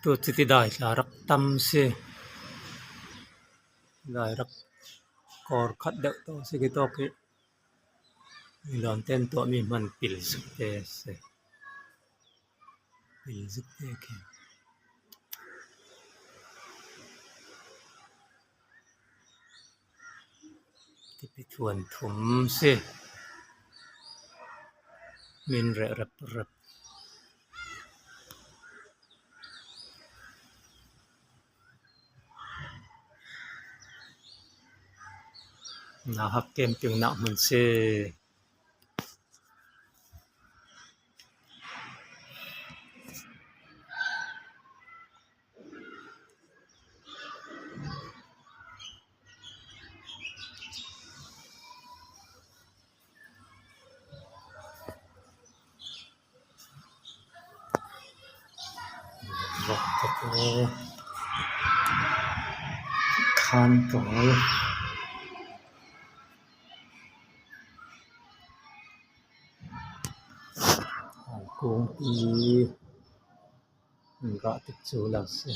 tu ti dai larak tam se dai rak kor khat deuh to se ki to ki lon ten to mi man pil suk te se pil suk te ki ti pi thuan thum se min re rap rap na hak kem piang na mun se rok to khan tol kung pi ga ti chu la se